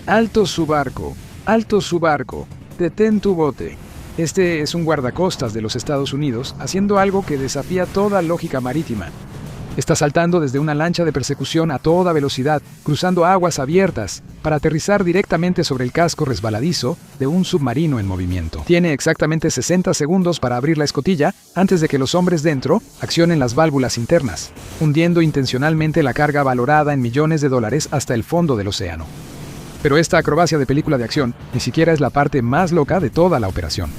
Alto su barco, detén tu bote. Este es un guardacostas de los Estados Unidos haciendo algo que desafía toda lógica marítima. Está saltando desde una lancha de persecución a toda velocidad, cruzando aguas abiertas, para aterrizar directamente sobre el casco resbaladizo de un submarino en movimiento. Tiene exactamente 60 segundos para abrir la escotilla antes de que los hombres dentro accionen las válvulas internas, hundiendo intencionalmente la carga valorada en millones de dólares hasta el fondo del océano. Pero esta acrobacia de película de acción ni siquiera es la parte más loca de toda la operación.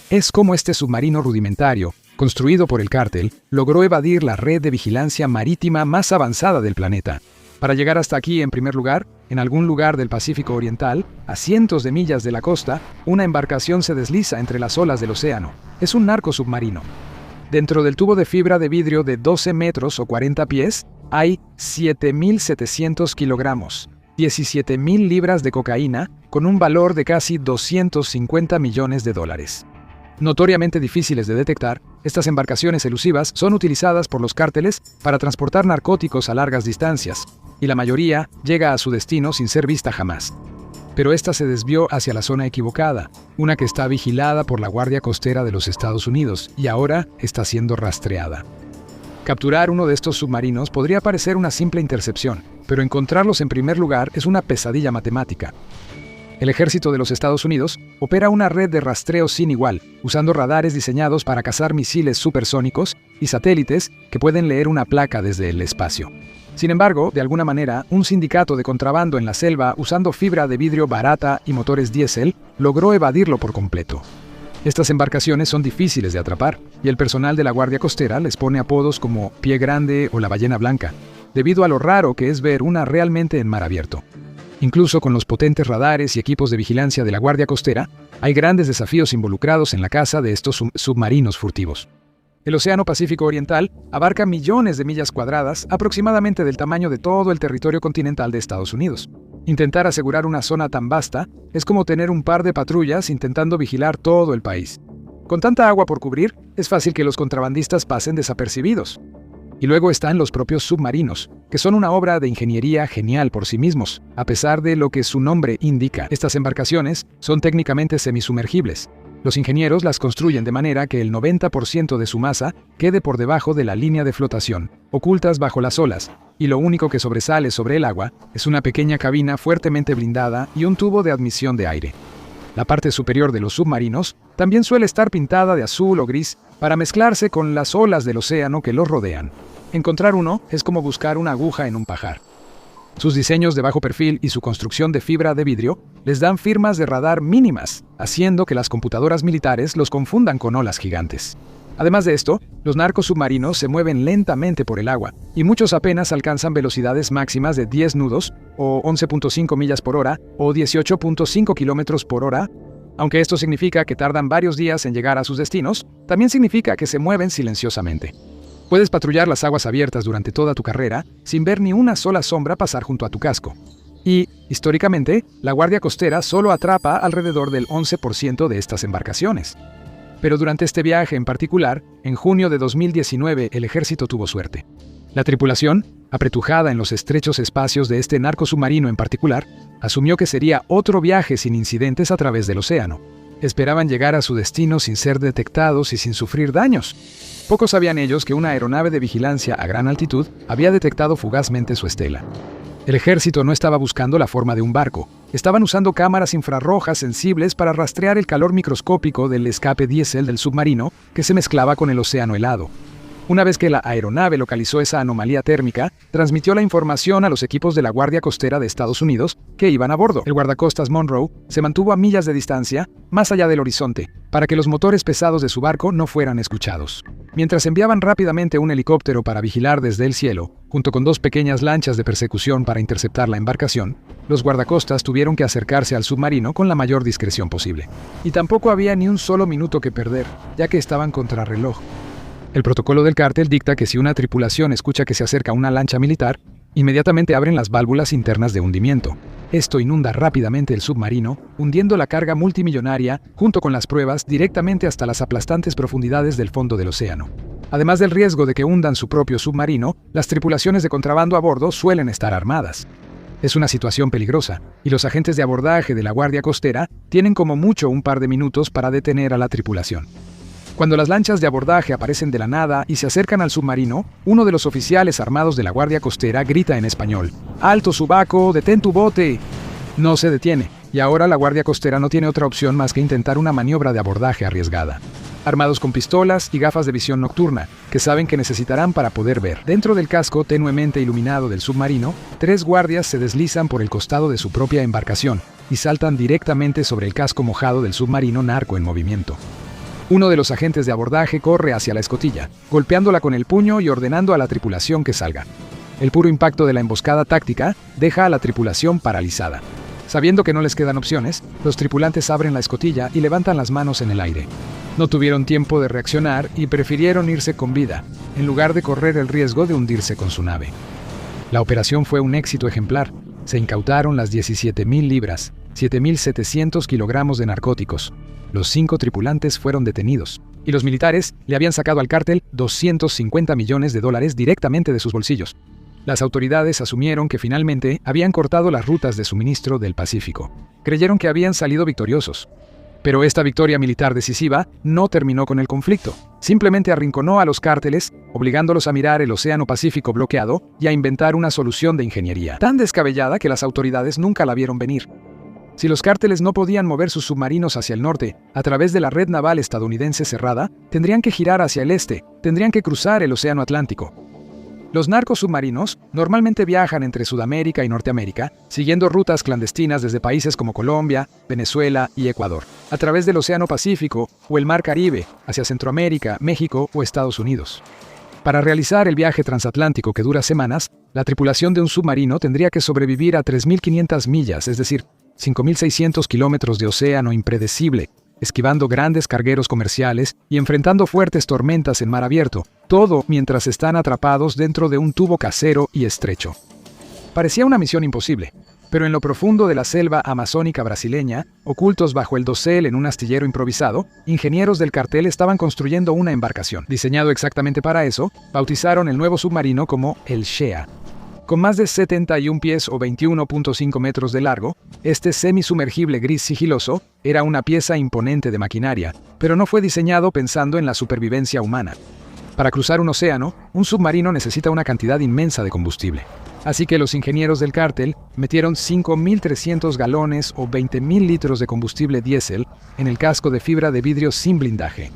Es como este submarino rudimentario, construido por el cártel, logró evadir la red de vigilancia marítima más avanzada del planeta. Para llegar hasta aquí, en primer lugar, en algún lugar del Pacífico Oriental, a cientos de millas de la costa, una embarcación se desliza entre las olas del océano. Es un narcosubmarino. Dentro del tubo de fibra de vidrio de 12 metros o 40 pies, hay 7.700 kilogramos, 17.000 libras de cocaína, con un valor de casi 250 millones de dólares. Notoriamente difíciles de detectar, estas embarcaciones elusivas son utilizadas por los cárteles para transportar narcóticos a largas distancias, y la mayoría llega a su destino sin ser vista jamás. Pero esta se desvió hacia la zona equivocada, una que está vigilada por la Guardia Costera de los Estados Unidos, y ahora está siendo rastreada. Capturar uno de estos submarinos podría parecer una simple intercepción, pero encontrarlos en primer lugar es una pesadilla matemática. El ejército de los Estados Unidos opera una red de rastreo sin igual, usando radares diseñados para cazar misiles supersónicos y satélites que pueden leer una placa desde el espacio. Sin embargo, de alguna manera, un sindicato de contrabando en la selva usando fibra de vidrio barata y motores diésel logró evadirlo por completo. Estas embarcaciones son difíciles de atrapar, y el personal de la Guardia Costera les pone apodos como Pie Grande o la Ballena Blanca, debido a lo raro que es ver una realmente en mar abierto. Incluso con los potentes radares y equipos de vigilancia de la Guardia Costera, hay grandes desafíos involucrados en la caza de estos submarinos furtivos. El Océano Pacífico Oriental abarca millones de millas cuadradas, aproximadamente del tamaño de todo el territorio continental de Estados Unidos. Intentar asegurar una zona tan vasta es como tener un par de patrullas intentando vigilar todo el país. Con tanta agua por cubrir, es fácil que los contrabandistas pasen desapercibidos. Y luego están los propios submarinos, que son una obra de ingeniería genial por sí mismos. A pesar de lo que su nombre indica, estas embarcaciones son técnicamente semisumergibles. Los ingenieros las construyen de manera que el 90% de su masa quede por debajo de la línea de flotación, ocultas bajo las olas, y lo único que sobresale sobre el agua es una pequeña cabina fuertemente blindada y un tubo de admisión de aire. La parte superior de los submarinos también suele estar pintada de azul o gris para mezclarse con las olas del océano que los rodean. Encontrar uno es como buscar una aguja en un pajar. Sus diseños de bajo perfil y su construcción de fibra de vidrio les dan firmas de radar mínimas, haciendo que las computadoras militares los confundan con olas gigantes. Además de esto, los narcosubmarinos se mueven lentamente por el agua, y muchos apenas alcanzan velocidades máximas de 10 nudos, o 11.5 millas por hora, o 18.5 kilómetros por hora. Aunque esto significa que tardan varios días en llegar a sus destinos, también significa que se mueven silenciosamente. Puedes patrullar las aguas abiertas durante toda tu carrera sin ver ni una sola sombra pasar junto a tu casco. Y, históricamente, la Guardia Costera solo atrapa alrededor del 11% de estas embarcaciones. Pero durante este viaje en particular, en junio de 2019, el ejército tuvo suerte. La tripulación, apretujada en los estrechos espacios de este narcosubmarino en particular, asumió que sería otro viaje sin incidentes a través del océano. Esperaban llegar a su destino sin ser detectados y sin sufrir daños. Pocos sabían ellos que una aeronave de vigilancia a gran altitud había detectado fugazmente su estela. El ejército no estaba buscando la forma de un barco. Estaban usando cámaras infrarrojas sensibles para rastrear el calor microscópico del escape diésel del submarino que se mezclaba con el océano helado. Una vez que la aeronave localizó esa anomalía térmica, transmitió la información a los equipos de la Guardia Costera de Estados Unidos que iban a bordo. El guardacostas Monroe se mantuvo a millas de distancia, más allá del horizonte, para que los motores pesados de su barco no fueran escuchados. Mientras enviaban rápidamente un helicóptero para vigilar desde el cielo, junto con dos pequeñas lanchas de persecución para interceptar la embarcación, los guardacostas tuvieron que acercarse al submarino con la mayor discreción posible. Y tampoco había ni un solo minuto que perder, ya que estaban contrarreloj. El protocolo del cártel dicta que si una tripulación escucha que se acerca una lancha militar, inmediatamente abren las válvulas internas de hundimiento. Esto inunda rápidamente el submarino, hundiendo la carga multimillonaria, junto con las pruebas, directamente hasta las aplastantes profundidades del fondo del océano. Además del riesgo de que hundan su propio submarino, las tripulaciones de contrabando a bordo suelen estar armadas. Es una situación peligrosa, y los agentes de abordaje de la Guardia Costera tienen como mucho un par de minutos para detener a la tripulación. Cuando las lanchas de abordaje aparecen de la nada y se acercan al submarino, uno de los oficiales armados de la Guardia Costera grita en español: «¡Alto, Subaco! ¡Detén tu bote!». No se detiene, y ahora la Guardia Costera no tiene otra opción más que intentar una maniobra de abordaje arriesgada. Armados con pistolas y gafas de visión nocturna, que saben que necesitarán para poder ver. Dentro del casco tenuemente iluminado del submarino, 3 guardias se deslizan por el costado de su propia embarcación y saltan directamente sobre el casco mojado del submarino narco en movimiento. Uno de los agentes de abordaje corre hacia la escotilla, golpeándola con el puño y ordenando a la tripulación que salga. El puro impacto de la emboscada táctica deja a la tripulación paralizada. Sabiendo que no les quedan opciones, los tripulantes abren la escotilla y levantan las manos en el aire. No tuvieron tiempo de reaccionar y prefirieron irse con vida, en lugar de correr el riesgo de hundirse con su nave. La operación fue un éxito ejemplar. Se incautaron las 17.000 libras, 7.700 kilogramos de narcóticos. Los 5 tripulantes fueron detenidos, y los militares le habían sacado al cártel $250 millones directamente de sus bolsillos. Las autoridades asumieron que finalmente habían cortado las rutas de suministro del Pacífico. Creyeron que habían salido victoriosos. Pero esta victoria militar decisiva no terminó con el conflicto. Simplemente arrinconó a los cárteles, obligándolos a mirar el Océano Pacífico bloqueado y a inventar una solución de ingeniería tan descabellada que las autoridades nunca la vieron venir. Si los cárteles no podían mover sus submarinos hacia el norte, a través de la red naval estadounidense cerrada, tendrían que girar hacia el este, tendrían que cruzar el Océano Atlántico. Los narcos submarinos normalmente viajan entre Sudamérica y Norteamérica, siguiendo rutas clandestinas desde países como Colombia, Venezuela y Ecuador, a través del Océano Pacífico o el Mar Caribe, hacia Centroamérica, México o Estados Unidos. Para realizar el viaje transatlántico que dura semanas, la tripulación de un submarino tendría que sobrevivir a 3.500 millas, es decir, 5.600 kilómetros de océano impredecible, esquivando grandes cargueros comerciales y enfrentando fuertes tormentas en mar abierto, todo mientras están atrapados dentro de un tubo casero y estrecho. Parecía una misión imposible, pero en lo profundo de la selva amazónica brasileña, ocultos bajo el dosel en un astillero improvisado, ingenieros del cartel estaban construyendo una embarcación. Diseñado exactamente para eso, bautizaron el nuevo submarino como el Shea. Con más de 71 pies o 21.5 metros de largo, este semisumergible gris sigiloso era una pieza imponente de maquinaria, pero no fue diseñado pensando en la supervivencia humana. Para cruzar un océano, un submarino necesita una cantidad inmensa de combustible. Así que los ingenieros del cártel metieron 5.300 galones o 20.000 litros de combustible diésel en el casco de fibra de vidrio sin blindaje.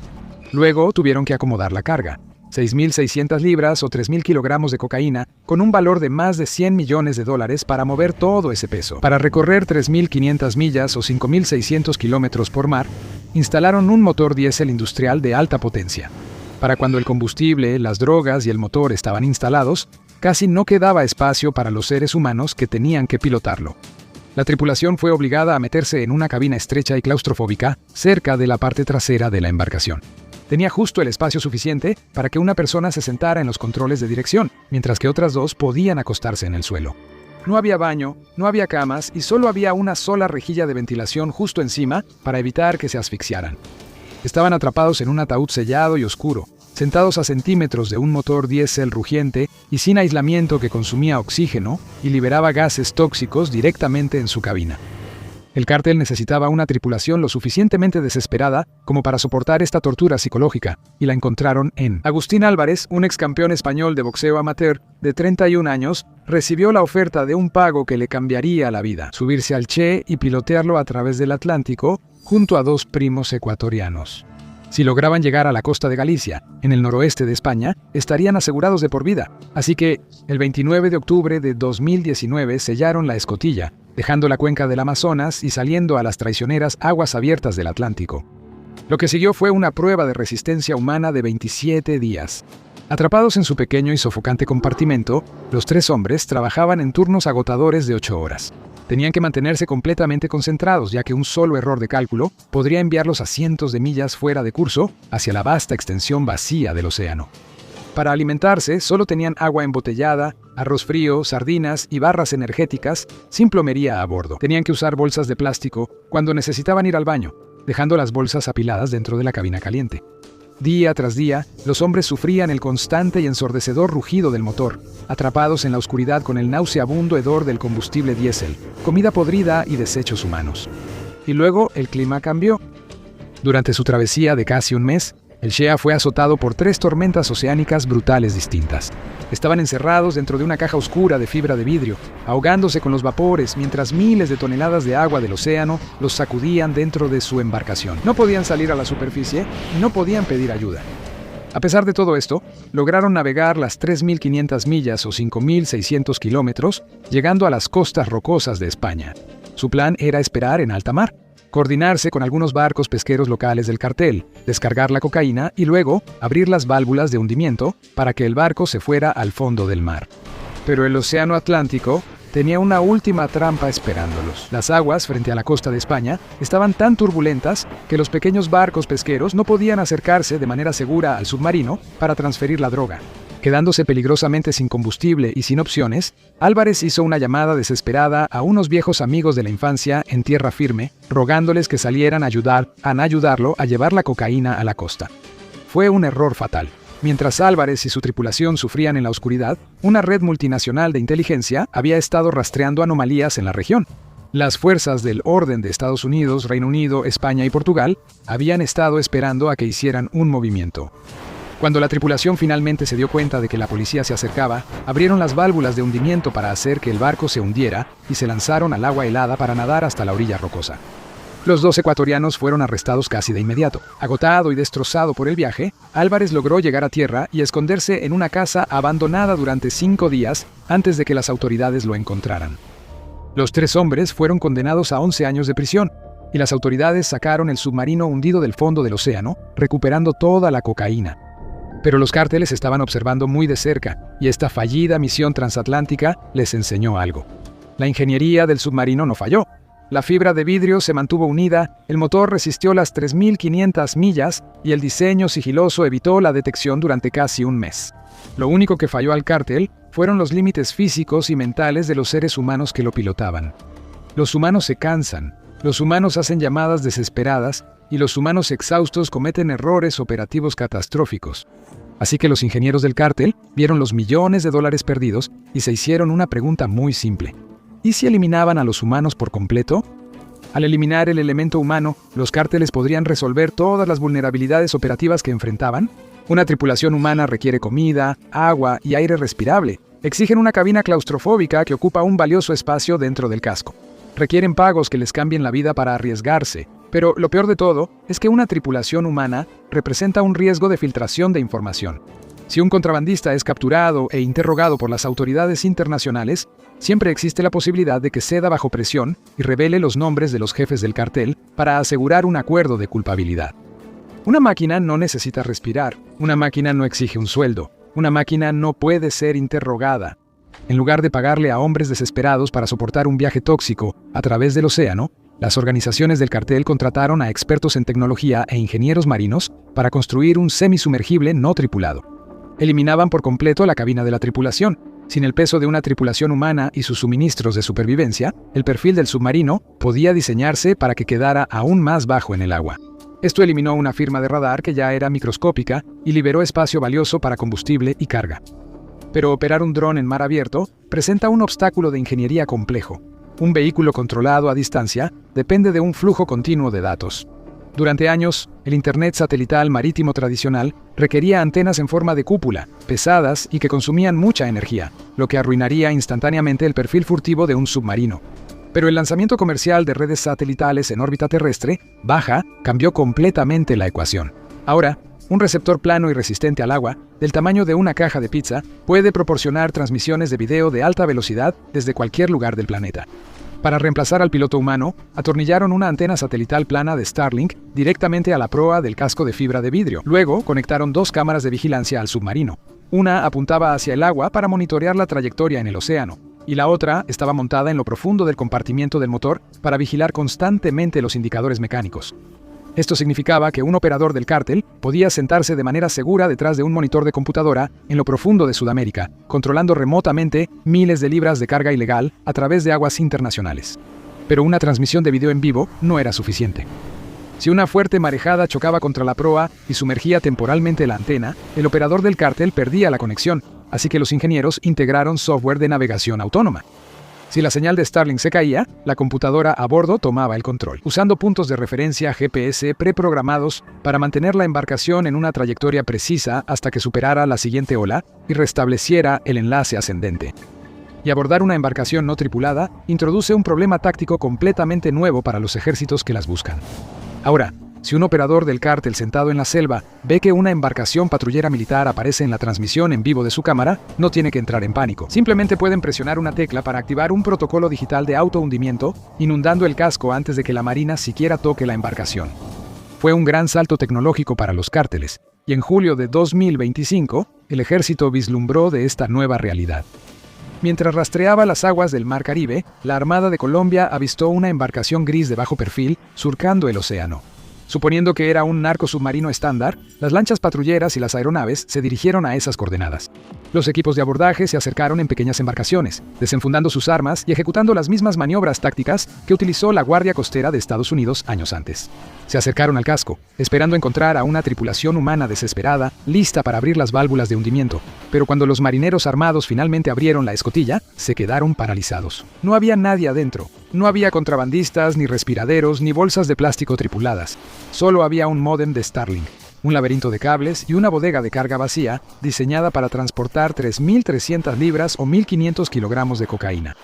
Luego tuvieron que acomodar la carga. 6.600 libras o 3.000 kilogramos de cocaína, con un valor de más de $100 millones para mover todo ese peso. Para recorrer 3.500 millas o 5.600 kilómetros por mar, instalaron un motor diésel industrial de alta potencia. Para cuando el combustible, las drogas y el motor estaban instalados, casi no quedaba espacio para los seres humanos que tenían que pilotarlo. La tripulación fue obligada a meterse en una cabina estrecha y claustrofóbica cerca de la parte trasera de la embarcación. Tenía justo el espacio suficiente para que una persona se sentara en los controles de dirección, mientras que otras 2 podían acostarse en el suelo. No había baño, no había camas y solo había una sola rejilla de ventilación justo encima para evitar que se asfixiaran. Estaban atrapados en un ataúd sellado y oscuro, sentados a centímetros de un motor diésel rugiente y sin aislamiento que consumía oxígeno y liberaba gases tóxicos directamente en su cabina. El cártel necesitaba una tripulación lo suficientemente desesperada como para soportar esta tortura psicológica, y la encontraron en Agustín Álvarez, un ex campeón español de boxeo amateur de 31 años, recibió la oferta de un pago que le cambiaría la vida: subirse al Che y pilotearlo a través del Atlántico junto a 2 primos ecuatorianos. Si lograban llegar a la costa de Galicia, en el noroeste de España, estarían asegurados de por vida. Así que, el 29 de octubre de 2019 sellaron la escotilla, dejando la cuenca del Amazonas y saliendo a las traicioneras aguas abiertas del Atlántico. Lo que siguió fue una prueba de resistencia humana de 27 días. Atrapados en su pequeño y sofocante compartimento, los 3 hombres trabajaban en turnos agotadores de 8 horas. Tenían que mantenerse completamente concentrados, ya que un solo error de cálculo podría enviarlos a cientos de millas fuera de curso hacia la vasta extensión vacía del océano. Para alimentarse, solo tenían agua embotellada, arroz frío, sardinas y barras energéticas sin plomería a bordo. Tenían que usar bolsas de plástico cuando necesitaban ir al baño, dejando las bolsas apiladas dentro de la cabina caliente. Día tras día, los hombres sufrían el constante y ensordecedor rugido del motor, atrapados en la oscuridad con el nauseabundo hedor del combustible diésel, comida podrida y desechos humanos. Y luego el clima cambió. Durante su travesía de casi un mes, el Shea fue azotado por 3 tormentas oceánicas brutales distintas. Estaban encerrados dentro de una caja oscura de fibra de vidrio, ahogándose con los vapores mientras miles de toneladas de agua del océano los sacudían dentro de su embarcación. No podían salir a la superficie y no podían pedir ayuda. A pesar de todo esto, lograron navegar las 3.500 millas o 5.600 kilómetros, llegando a las costas rocosas de España. Su plan era esperar en alta mar, coordinarse con algunos barcos pesqueros locales del cartel, descargar la cocaína y luego abrir las válvulas de hundimiento para que el barco se fuera al fondo del mar. Pero el océano Atlántico tenía una última trampa esperándolos. Las aguas frente a la costa de España estaban tan turbulentas que los pequeños barcos pesqueros no podían acercarse de manera segura al submarino para transferir la droga. Quedándose peligrosamente sin combustible y sin opciones, Álvarez hizo una llamada desesperada a unos viejos amigos de la infancia en tierra firme, rogándoles que salieran a ayudarlo a llevar la cocaína a la costa. Fue un error fatal. Mientras Álvarez y su tripulación sufrían en la oscuridad, una red multinacional de inteligencia había estado rastreando anomalías en la región. Las fuerzas del orden de Estados Unidos, Reino Unido, España y Portugal habían estado esperando a que hicieran un movimiento. Cuando la tripulación finalmente se dio cuenta de que la policía se acercaba, abrieron las válvulas de hundimiento para hacer que el barco se hundiera y se lanzaron al agua helada para nadar hasta la orilla rocosa. Los 2 ecuatorianos fueron arrestados casi de inmediato. Agotado y destrozado por el viaje, Álvarez logró llegar a tierra y esconderse en una casa abandonada durante 5 días antes de que las autoridades lo encontraran. Los 3 hombres fueron condenados a 11 años de prisión, y las autoridades sacaron el submarino hundido del fondo del océano, recuperando toda la cocaína. Pero los cárteles estaban observando muy de cerca, y esta fallida misión transatlántica les enseñó algo. La ingeniería del submarino no falló. La fibra de vidrio se mantuvo unida, el motor resistió las 3.500 millas y el diseño sigiloso evitó la detección durante casi un mes. Lo único que falló al cártel fueron los límites físicos y mentales de los seres humanos que lo pilotaban. Los humanos se cansan, los humanos hacen llamadas desesperadas y los humanos exhaustos cometen errores operativos catastróficos. Así que los ingenieros del cártel vieron los millones de dólares perdidos y se hicieron una pregunta muy simple. ¿Y si eliminaban a los humanos por completo? Al eliminar el elemento humano, ¿los cárteles podrían resolver todas las vulnerabilidades operativas que enfrentaban? Una tripulación humana requiere comida, agua y aire respirable. Exigen una cabina claustrofóbica que ocupa un valioso espacio dentro del casco. Requieren pagos que les cambien la vida para arriesgarse. Pero lo peor de todo es que una tripulación humana representa un riesgo de filtración de información. Si un contrabandista es capturado e interrogado por las autoridades internacionales, siempre existe la posibilidad de que ceda bajo presión y revele los nombres de los jefes del cartel para asegurar un acuerdo de culpabilidad. Una máquina no necesita respirar, una máquina no exige un sueldo, una máquina no puede ser interrogada. En lugar de pagarle a hombres desesperados para soportar un viaje tóxico a través del océano, las organizaciones del cartel contrataron a expertos en tecnología e ingenieros marinos para construir un semisumergible no tripulado. Eliminaban por completo la cabina de la tripulación. Sin el peso de una tripulación humana y sus suministros de supervivencia, el perfil del submarino podía diseñarse para que quedara aún más bajo en el agua. Esto eliminó una firma de radar que ya era microscópica y liberó espacio valioso para combustible y carga. Pero operar un dron en mar abierto presenta un obstáculo de ingeniería complejo. Un vehículo controlado a distancia depende de un flujo continuo de datos. Durante años, el Internet satelital marítimo tradicional requería antenas en forma de cúpula, pesadas y que consumían mucha energía, lo que arruinaría instantáneamente el perfil furtivo de un submarino. Pero el lanzamiento comercial de redes satelitales en órbita terrestre, baja, cambió completamente la ecuación. Ahora, un receptor plano y resistente al agua, del tamaño de una caja de pizza, puede proporcionar transmisiones de video de alta velocidad desde cualquier lugar del planeta. Para reemplazar al piloto humano, atornillaron una antena satelital plana de Starlink directamente a la proa del casco de fibra de vidrio. Luego, conectaron 2 cámaras de vigilancia al submarino. Una apuntaba hacia el agua para monitorear la trayectoria en el océano, y la otra estaba montada en lo profundo del compartimiento del motor para vigilar constantemente los indicadores mecánicos. Esto significaba que un operador del cártel podía sentarse de manera segura detrás de un monitor de computadora en lo profundo de Sudamérica, controlando remotamente miles de libras de carga ilegal a través de aguas internacionales. Pero una transmisión de video en vivo no era suficiente. Si una fuerte marejada chocaba contra la proa y sumergía temporalmente la antena, el operador del cártel perdía la conexión, así que los ingenieros integraron software de navegación autónoma. Si la señal de Starlink se caía, la computadora a bordo tomaba el control, usando puntos de referencia GPS preprogramados para mantener la embarcación en una trayectoria precisa hasta que superara la siguiente ola y restableciera el enlace ascendente. Y abordar una embarcación no tripulada introduce un problema táctico completamente nuevo para los ejércitos que las buscan. Ahora, si un operador del cártel sentado en la selva ve que una embarcación patrullera militar aparece en la transmisión en vivo de su cámara, no tiene que entrar en pánico. Simplemente pueden presionar una tecla para activar un protocolo digital de autohundimiento, inundando el casco antes de que la marina siquiera toque la embarcación. Fue un gran salto tecnológico para los cárteles, y en julio de 2025, el ejército vislumbró de esta nueva realidad. Mientras rastreaba las aguas del Mar Caribe, la Armada de Colombia avistó una embarcación gris de bajo perfil surcando el océano. Suponiendo que era un narco submarino estándar, las lanchas patrulleras y las aeronaves se dirigieron a esas coordenadas. Los equipos de abordaje se acercaron en pequeñas embarcaciones, desenfundando sus armas y ejecutando las mismas maniobras tácticas que utilizó la Guardia Costera de Estados Unidos años antes. Se acercaron al casco, esperando encontrar a una tripulación humana desesperada, lista para abrir las válvulas de hundimiento, pero cuando los marineros armados finalmente abrieron la escotilla, se quedaron paralizados. No había nadie adentro. No había contrabandistas, ni respiraderos, ni bolsas de plástico tripuladas. Solo había un módem de Starlink, un laberinto de cables y una bodega de carga vacía diseñada para transportar 3.300 libras o 1.500 kilogramos de cocaína.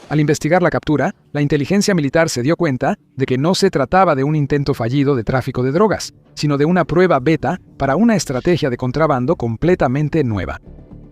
Al investigar la captura, la inteligencia militar se dio cuenta de que no se trataba de un intento fallido de tráfico de drogas, sino de una prueba beta para una estrategia de contrabando completamente nueva.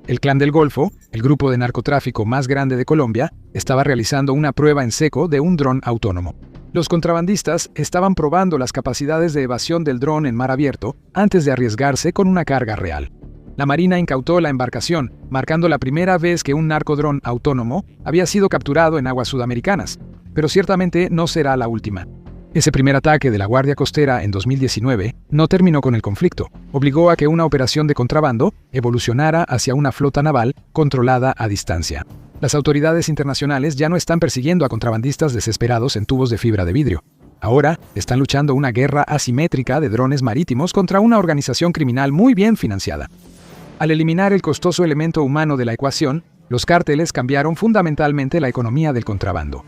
El Clan del Golfo, el grupo de narcotráfico más grande de Colombia, estaba realizando una prueba en seco de un dron autónomo. Los contrabandistas estaban probando las capacidades de evasión del dron en mar abierto antes de arriesgarse con una carga real. La Marina incautó la embarcación, marcando la primera vez que un narcodrón autónomo había sido capturado en aguas sudamericanas, pero ciertamente no será la última. Ese primer ataque de la Guardia Costera en 2019 no terminó con el conflicto, obligó a que una operación de contrabando evolucionara hacia una flota naval controlada a distancia. Las autoridades internacionales ya no están persiguiendo a contrabandistas desesperados en tubos de fibra de vidrio. Ahora están luchando una guerra asimétrica de drones marítimos contra una organización criminal muy bien financiada. Al eliminar el costoso elemento humano de la ecuación, los cárteles cambiaron fundamentalmente la economía del contrabando.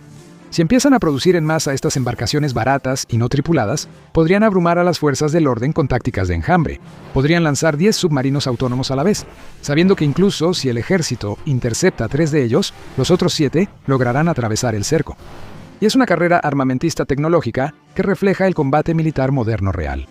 Si empiezan a producir en masa estas embarcaciones baratas y no tripuladas, podrían abrumar a las fuerzas del orden con tácticas de enjambre. Podrían lanzar 10 submarinos autónomos a la vez, sabiendo que incluso si el ejército intercepta 3 de ellos, los otros 7 lograrán atravesar el cerco. Y es una carrera armamentista tecnológica que refleja el combate militar moderno real.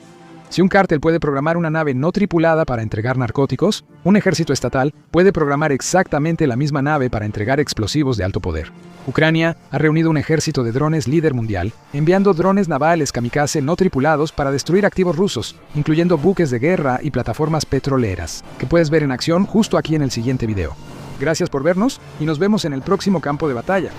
Si un cártel puede programar una nave no tripulada para entregar narcóticos, un ejército estatal puede programar exactamente la misma nave para entregar explosivos de alto poder. Ucrania ha reunido un ejército de drones líder mundial, enviando drones navales kamikaze no tripulados para destruir activos rusos, incluyendo buques de guerra y plataformas petroleras, que puedes ver en acción justo aquí en el siguiente video. Gracias por vernos y nos vemos en el próximo campo de batalla.